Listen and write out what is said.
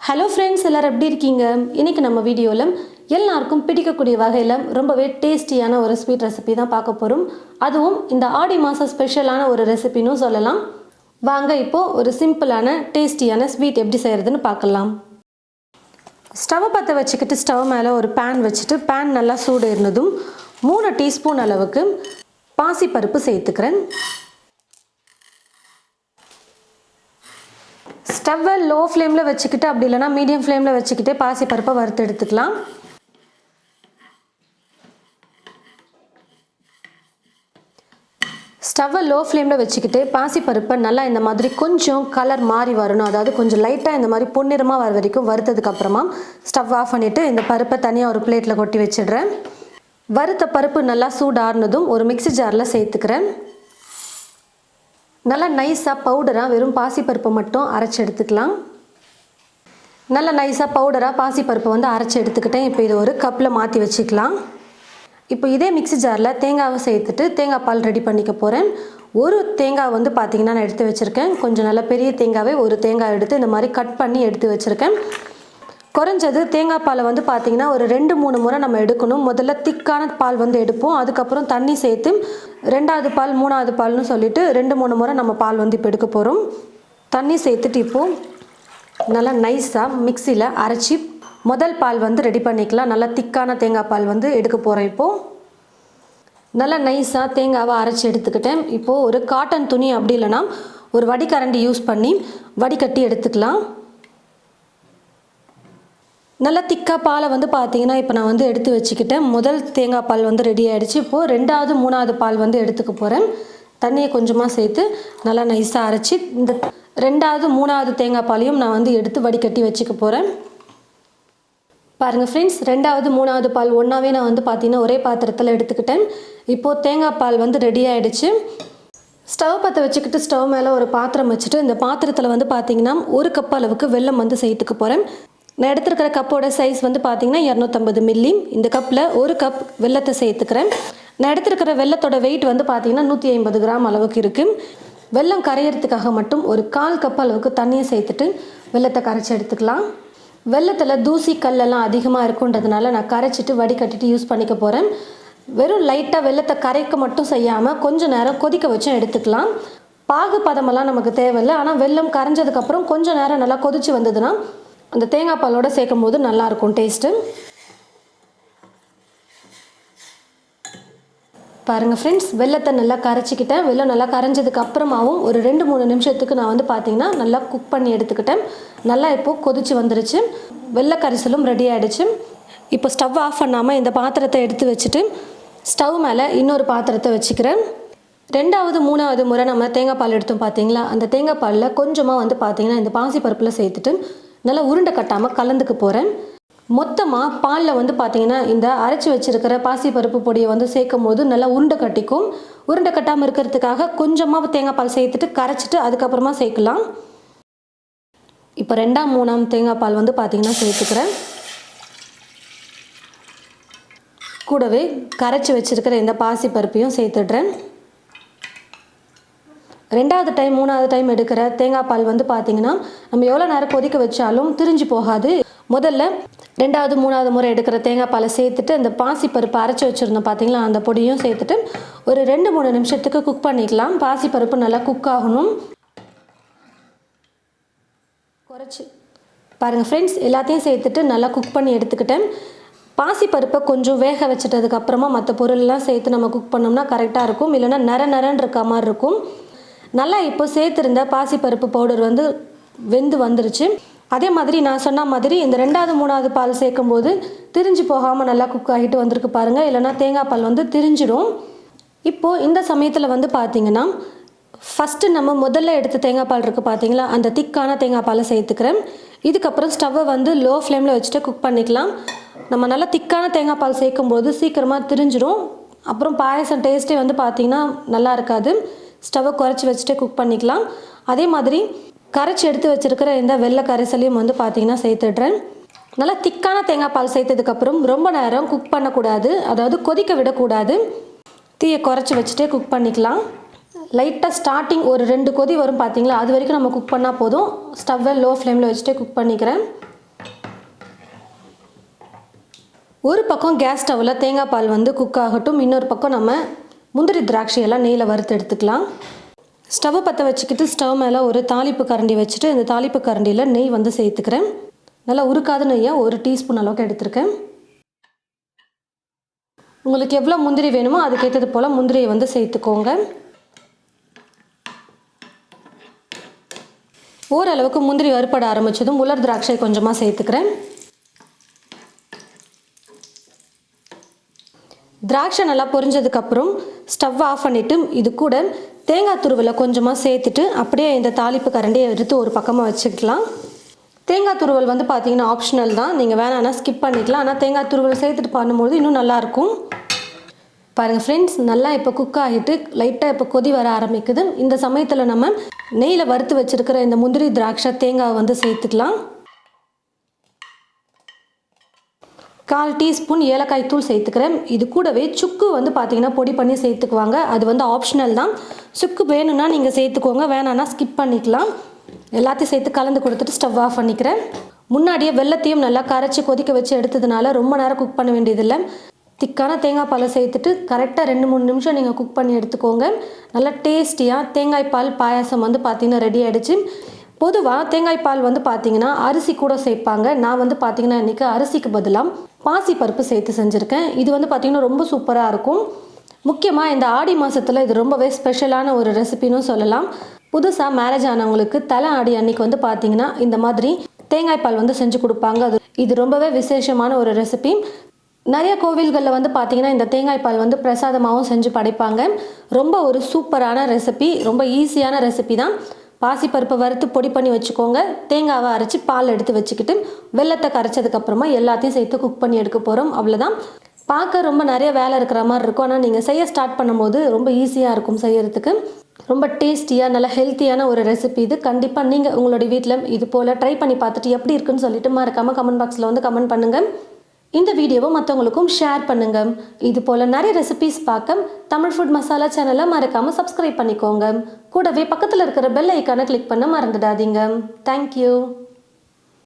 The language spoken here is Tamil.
ஹலோ ஃப்ரெண்ட்ஸ், எல்லாரும் எப்படி இருக்கீங்க? இன்றைக்கி நம்ம வீடியோவில் எல்லாருக்கும் பிடிக்கக்கூடிய வகையில் ரொம்பவே டேஸ்டியான ஒரு ஸ்வீட் ரெசிபி தான் பார்க்க போகிறோம். அதுவும் இந்த ஆடி மாதம் ஸ்பெஷலான ஒரு ரெசிபின்னு சொல்லலாம். வாங்க இப்போது ஒரு சிம்பிளான டேஸ்டியான ஸ்வீட் எப்படி செய்கிறதுன்னு பார்க்கலாம். ஸ்டவ் பற்ற வச்சுக்கிட்டு ஸ்டவ் மேலே ஒரு பேன் வச்சுட்டு பேன் நல்லா சூடு இருந்ததும் 3 டீஸ்பூன் அளவுக்கு பாசிப்பருப்பு சேர்த்துக்கிறேன். ஸ்டவ்வை லோ ஃப்ளேமில் வச்சுக்கிட்டு அப்படி இல்லைனா மீடியம் ஃப்ளேமில் வச்சுக்கிட்டே பாசிப்பருப்பை வறுத்து எடுத்துக்கலாம். ஸ்டவ்வை லோ ஃப்ளேமில் வச்சுக்கிட்டு பாசிப்பருப்பை நல்லா இந்த மாதிரி கொஞ்சம் கலர் மாறி வரணும், அதாவது கொஞ்சம் லைட்டாக இந்த மாதிரி பொன்னிறமாக வர வரைக்கும் வறுத்ததுக்கப்புறமா ஸ்டவ் ஆஃப் பண்ணிவிட்டு இந்த பருப்பை தனியாக ஒரு பிளேட்டில் கொட்டி வச்சிடுறேன். வறுத்த பருப்பு நல்லா சூடாறினதும் ஒரு மிக்ஸி ஜாரில் சேர்த்துக்கிறேன். நல்லா நைஸாக பவுடராக வெறும் பாசிப்பருப்பை மட்டும் அரைச்சி எடுத்துக்கலாம். நல்லா நைஸாக பவுடராக பாசிப்பருப்பை அரைச்சி எடுத்துக்கிட்டேன். இப்போ இது ஒரு கப்பில் மாற்றி வச்சுக்கலாம். இப்போ இதே மிக்ஸி ஜாரில் தேங்காவை சேர்த்துட்டு தேங்காய் பால் ரெடி பண்ணிக்க போகிறேன். ஒரு தேங்காய் பார்த்திங்கன்னா நான் எடுத்து வச்சுருக்கேன். கொஞ்சம் நல்ல பெரிய தேங்காவே ஒரு தேங்காய் எடுத்து இந்த மாதிரி கட் பண்ணி எடுத்து வச்சுருக்கேன். குறைஞ்சது தேங்காய் பாலை பார்த்திங்கன்னா ஒரு 2-3 முறை நம்ம எடுக்கணும். முதல்ல திக்கான பால் எடுப்போம், அதுக்கப்புறம் தண்ணி சேர்த்து 2வது பால் 3வது பால்னு சொல்லிவிட்டு 2-3 முறை நம்ம பால் இப்போ எடுக்க போகிறோம். தண்ணி சேர்த்துட்டு இப்போது நல்லா நைஸாக மிக்சியில் அரைச்சி முதல் பால் ரெடி பண்ணிக்கலாம். நல்லா திக்கான தேங்காய் பால் எடுக்க போகிறேன். இப்போது நல்லா நைஸாக தேங்காவை அரைச்சி எடுத்துக்கிட்டேன். இப்போது ஒரு காட்டன் துணி அப்படி இல்லைனா ஒரு வடிகரண்டி யூஸ் பண்ணி வடிகட்டி எடுத்துக்கலாம். நல்லா திக்காக பாலை பார்த்திங்கன்னா இப்போ நான் எடுத்து வச்சுக்கிட்டேன். முதல் தேங்காய் பால் ரெடி ஆகிடுச்சு. இப்போது 2வது 3வது பால் எடுத்துக்க போகிறேன். தண்ணியை கொஞ்சமாக சேர்த்து நல்லா நைஸாக அரைச்சி இந்த 2வது 3வது தேங்காய் பாலையும் நான் எடுத்து வடிகட்டி வச்சுக்க போகிறேன். பாருங்கள் ஃப்ரெண்ட்ஸ், 2வது 3வது பால் ஒன்றாவே நான் பார்த்திங்கன்னா ஒரே பாத்திரத்தில் எடுத்துக்கிட்டேன். இப்போது தேங்காய் பால் ரெடி ஆகிடுச்சு. ஸ்டவ் பற்ற வச்சுக்கிட்டு ஸ்டவ் மேலே ஒரு பாத்திரம் வச்சுட்டு இந்த பாத்திரத்தில் பார்த்திங்கன்னா 1 கப் அளவுக்கு வெல்லம் சேர்த்துக்க போகிறேன். நான் எடுத்துருக்கிற கப்போட சைஸ் பார்த்திங்கன்னா 250 மில்லி. இந்த கப்பில் 1 கப் வெல்லத்தை சேர்த்துக்கிறேன். நான் எடுத்துருக்கிற வெல்லத்தோட வெயிட் பார்த்திங்கன்னா 150 கிராம் அளவுக்கு இருக்குது. வெல்லம் கரையிறதுக்காக மட்டும் ஒரு 1/4 கப் அளவுக்கு தண்ணியை சேர்த்துட்டு வெல்லத்தை கரைச்சி எடுத்துக்கலாம். வெல்லத்தில் தூசி கல்லெல்லாம் அதிகமாக இருக்குன்றதுனால நான் கரைச்சிட்டு வடிகட்டிட்டு யூஸ் பண்ணிக்க போகிறேன். வெறும் லைட்டாக வெல்லத்தை கரைக்க மட்டும் செய்யாமல் கொஞ்சம் நேரம் கொதிக்க வச்சும் எடுத்துக்கலாம். பாகு பதமெல்லாம் நமக்கு தேவையில்லை, ஆனால் வெல்லம் கரைஞ்சதுக்கப்புறம் கொஞ்சம் நேரம் நல்லா கொதித்து வந்ததுன்னா அந்த தேங்காய் பாலோடு சேர்க்கும் போது நல்லாயிருக்கும் டேஸ்ட்டு. பாருங்கள் ஃப்ரெண்ட்ஸ், வெல்லத்தை நல்லா கரைச்சிக்கிட்டேன். வெல்லம் நல்லா கரைஞ்சதுக்கு அப்புறமாவும் ஒரு 2-3 நிமிஷத்துக்கு நான் பார்த்திங்கன்னா நல்லா குக் பண்ணி எடுத்துக்கிட்டேன். நல்லா இப்போது கொதிச்சு வந்துருச்சு. வெள்ளை கரைசலும் ரெடி ஆகிடுச்சு. இப்போ ஸ்டவ் ஆஃப் பண்ணாமல் இந்த பாத்திரத்தை எடுத்து வச்சுட்டு ஸ்டவ் மேலே இன்னொரு பாத்திரத்தை வச்சுக்கிறேன். 2வது 3வது முறை நம்ம தேங்காய் பால் எடுத்தோம் பார்த்திங்களா, அந்த தேங்காய் பாலில் கொஞ்சமாக பார்த்திங்கன்னா இந்த பாசிப்பருப்பில் சேர்த்துட்டு நல்லா உருண்டை கட்டாமல் கலந்துக்க போகிறேன். மொத்தமாக பாலில் பார்த்திங்கன்னா இந்த அரைச்சி வச்சுருக்கிற பாசிப்பருப்பு பொடியை சேர்க்கும் போது நல்லா உருண்டை கட்டிக்கும். உருண்டை கட்டாமல் இருக்கிறதுக்காக கொஞ்சமாக தேங்காய் பால் சேர்த்துட்டு கரைச்சிட்டு அதுக்கப்புறமா சேர்க்கலாம். இப்போ 2ஆம் 3ஆம் தேங்காய் பால் பார்த்திங்கன்னா சேர்த்துக்கிறேன். கூடவே கரைச்சி வச்சுருக்கிற இந்த பாசிப்பருப்பையும் சேர்த்துடுறேன். 2வது டைம் 3வது டைம் எடுக்கிற தேங்காய் பால் பார்த்திங்கன்னா நம்ம எவ்வளோ நேரம் கொதிக்க வச்சாலும் திரிஞ்சு போகாது. முதல்ல 2வது 3வது முறை எடுக்கிற தேங்காய் பாலை சேர்த்துட்டு அந்த பாசிப்பருப்பு அரைச்சி வச்சுருந்தோம் பார்த்திங்களா, அந்த பொடியும் சேர்த்துட்டு ஒரு 2-3 நிமிஷத்துக்கு குக் பண்ணிக்கலாம். பாசிப்பருப்பு நல்லா குக் ஆகணும். குறைச்சி பாருங்கள் ஃப்ரெண்ட்ஸ், எல்லாத்தையும் சேர்த்துட்டு நல்லா குக் பண்ணி எடுத்துக்கிட்டேன். பாசிப்பருப்பை கொஞ்சம் வேக வச்சுட்டதுக்கப்புறமா மற்ற பொருளெலாம் சேர்த்து நம்ம குக் பண்ணோம்னா கரெக்டாக இருக்கும். இல்லைன்னா நரன்னு இருக்க மாதிரி இருக்கும். நல்லா இப்போ சேர்த்துருந்த பாசிப்பருப்பு பவுடர் வெந்து வந்துருச்சு. அதே மாதிரி நான் சொன்ன மாதிரி இந்த 2வது 3வது பால் சேர்க்கும்போது திரிஞ்சு போகாமல் நல்லா குக் ஆகிட்டு வந்திருக்கு பாருங்கள். இல்லைனா தேங்காய் பால் திரிஞ்சிடும். இப்போது இந்த சமயத்தில் பார்த்திங்கன்னா ஃபஸ்ட்டு நம்ம முதல்ல எடுத்த தேங்காய் பால் இருக்குது பார்த்திங்களா, அந்த திக்கான தேங்காய் பாலை சேர்த்துக்கிறேன். இதுக்கப்புறம் ஸ்டவ்வை லோ ஃப்ளேமில் வச்சுட்டு குக் பண்ணிக்கலாம். நம்ம நல்லா திக்கான தேங்காய் பால் சேர்க்கும்போது சீக்கிரமாக திரிஞ்சிடும். அப்புறம் பாயசம் டேஸ்ட்டே பார்த்திங்கன்னா நல்லா இருக்காது. ஸ்டவ்வை குறைச்சி வச்சுட்டு குக் பண்ணிக்கலாம். அதே மாதிரி கரைச்சி எடுத்து வச்சுருக்கிற இந்த வெள்ளை கரைசலையும் பார்த்திங்கன்னா சேர்த்துடுறேன். நல்லா திக்கான தேங்காய் பால் சேர்த்ததுக்கப்புறம் ரொம்ப நேரம் குக் பண்ணக்கூடாது, அதாவது கொதிக்க விடக்கூடாது. தீயை குறைச்சி வச்சுட்டே குக் பண்ணிக்கலாம். லைட்டாக ஸ்டார்டிங் ஒரு 2 கொதி வரும் பார்த்திங்களா, அது வரைக்கும் நம்ம குக் பண்ணால் போதும். ஸ்டவ்வை லோ ஃப்ளேமில் வச்சுட்டே குக் பண்ணிக்கிறேன். ஒரு பக்கம் கேஸ் ஸ்டவ்வில் தேங்காய் பால் வந்து குக் ஆகட்டும், இன்னொரு பக்கம் நம்ம முந்திரி திராட்சையெல்லாம் நெய்யில் வறுத்து எடுத்துக்கலாம். ஸ்டவ்வை பற்ற வச்சுக்கிட்டு ஸ்டவ் மேலே ஒரு தாளிப்பு கரண்டி வச்சுட்டு இந்த தாளிப்பு கரண்டியில் நெய் வந்து சேர்த்துக்கிறேன். நல்லா உருக்காத நெய்யை 1 டீஸ்பூன் அளவுக்கு எடுத்துருக்கேன். உங்களுக்கு எவ்வளோ முந்திரி வேணுமோ அதுக்கேற்றது போல் முந்திரியை வந்து சேர்த்துக்கோங்க. ஓரளவுக்கு முந்திரி வறுபட ஆரம்பித்ததும் உலர் திராட்சை கொஞ்சமாக சேர்த்துக்கிறேன். திராட்சை நல்லா பொரிஞ்சதுக்கப்புறம் ஸ்டவ் ஆஃப் பண்ணிவிட்டு இது கூட தேங்காய் துருவலை கொஞ்சமாக சேர்த்துட்டு அப்படியே இந்த தாளிப்பு கரண்டியை எடுத்து ஒரு பக்கமாக வச்சுக்கலாம். தேங்காய் துருவல் வந்து பார்த்திங்கன்னா ஆப்ஷனல் தான், நீங்கள் வேணான்னா ஸ்கிப் பண்ணிக்கலாம். ஆனால் தேங்காய் துருவல் சேர்த்துட்டு பண்ணும்போது இன்னும் நல்லாயிருக்கும். பாருங்கள் ஃப்ரெண்ட்ஸ், நல்லா இப்போ குக் ஆகிட்டு லைட்டாக இப்போ கொதி வர ஆரம்பிக்குது. இந்த சமயத்தில் நம்ம நெய்யில் வறுத்து வச்சுருக்கிற இந்த முந்திரி திராட்சை தேங்காவை வந்து சேர்த்துக்கலாம். 1/4 டீஸ்பூன் ஏலக்காய் தூள் சேர்த்துக்கிறேன். இது கூடவே சுக்கு வந்து பார்த்திங்கன்னா பொடி பண்ணி சேர்த்துக்குவாங்க. அது வந்து ஆப்ஷனல் தான். சுக்கு வேணும்னா நீங்கள் சேர்த்துக்கோங்க, வேணான்னா ஸ்கிப் பண்ணிக்கலாம். எல்லாத்தையும் சேர்த்து கலந்து கொடுத்துட்டு ஸ்டவ் ஆஃப் பண்ணிக்கிறேன். முன்னாடியே வெல்லத்தையும் நல்லா கரைச்சி கொதிக்க வச்சு எடுத்ததுனால ரொம்ப நேரம் குக் பண்ண வேண்டியதில்லை. திக்கான தேங்காய் பாலை சேர்த்துட்டு கரெக்டாக 2-3 நிமிஷம் நீங்கள் குக் பண்ணி எடுத்துக்கோங்க. நல்லா டேஸ்டியாக தேங்காய் பால் பாயாசம் வந்து பார்த்திங்கன்னா ரெடி ஆகிடுச்சு. பொதுவாக தேங்காய் பால் வந்து பார்த்திங்கன்னா அரிசி கூட சேர்ப்பாங்க. நான் வந்து பார்த்திங்கன்னா இன்றைக்கி அரிசிக்கு பதிலாக பாசி பருப்பு சேர்த்து செஞ்சுருக்கேன். இது வந்து பார்த்திங்கன்னா ரொம்ப சூப்பராக இருக்கும். முக்கியமாக இந்த ஆடி மாதத்தில் இது ரொம்பவே ஸ்பெஷலான ஒரு ரெசிபின்னு சொல்லலாம். புதுசாக மேரேஜ் ஆனவங்களுக்கு தலை ஆடி அன்றைக்கி வந்து பார்த்திங்கன்னா இந்த மாதிரி தேங்காய் பால் வந்து செஞ்சு கொடுப்பாங்க. இது ரொம்பவே விசேஷமான ஒரு ரெசிபி. நிறைய கோவில்களில் வந்து பார்த்திங்கன்னா இந்த தேங்காய் பால் வந்து பிரசாதமாகவும் செஞ்சு படைப்பாங்க. ரொம்ப ஒரு சூப்பரான ரெசிபி, ரொம்ப ஈஸியான ரெசிபி தான். பாசிப்பருப்பை வறுத்து பொடி பண்ணி வச்சுக்கோங்க. தேங்காவை அரைச்சி பால் எடுத்து வச்சுக்கிட்டு வெல்லத்தை கரைச்சதுக்கப்புறமா எல்லாத்தையும் சேர்த்து குக் பண்ணி எடுக்க போகிறோம். அவ்வளோதான். பார்க்க ரொம்ப நிறைய வேலை இருக்கிற மாதிரி இருக்கும், ஆனால் நீங்கள் செய்ய ஸ்டார்ட் பண்ணும்போது ரொம்ப ஈஸியாக இருக்கும் செய்யறதுக்கு. ரொம்ப டேஸ்டியாக நல்ல ஹெல்த்தியான ஒரு ரெசிபி இது. கண்டிப்பாக நீங்கள் உங்களுடைய வீட்டில் இது போல் ட்ரை பண்ணி பார்த்துட்டு எப்படி இருக்குன்னு சொல்லிட்டு மறக்காமல் கமெண்ட் பாக்ஸில் வந்து கமெண்ட் பண்ணுங்கள். இந்த வீடியோவை மற்றவங்களுக்கும் ஷேர் பண்ணுங்கள். இது போல் நிறைய ரெசிபிஸ் பார்க்க தமிழ் ஃபுட் மசாலா சேனலை மறக்காமல் சப்ஸ்கிரைப் பண்ணிக்கோங்க. கூடவே பக்கத்தில் இருக்கிற பெல் ஐக்கானை கிளிக் பண்ண மறந்துடாதீங்க. தேங்க்யூ.